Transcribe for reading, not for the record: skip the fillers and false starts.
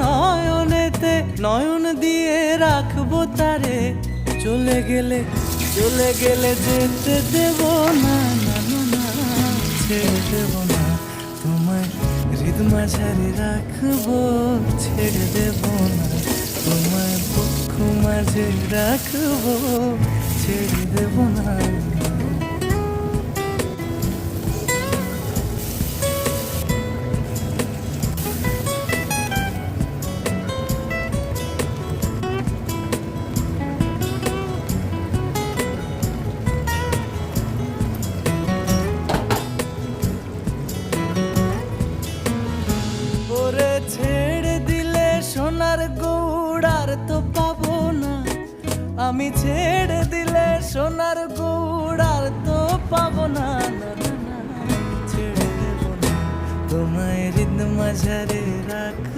নয়নেতে নয়ন দিয়ে রাখবো তারে, চলে গেলে যেতে দেব না, না না না, ছেড়ে দেব না তোমায়, হৃদ মাঝারে রাখবো, ছেড়ে দেব না তোমায়, বুক মাঝে রাখবো, ছেড়ে দেব না। ওরে ছেড়ে দিলে সোনার গৌড় আর তো পাবো না, আমি ছেড়ে দিলে সোনার গৌড় আর তো পাবো না, না না না, ছেড়ে দেব না তোমায়, হৃদ মাঝারে রাখ।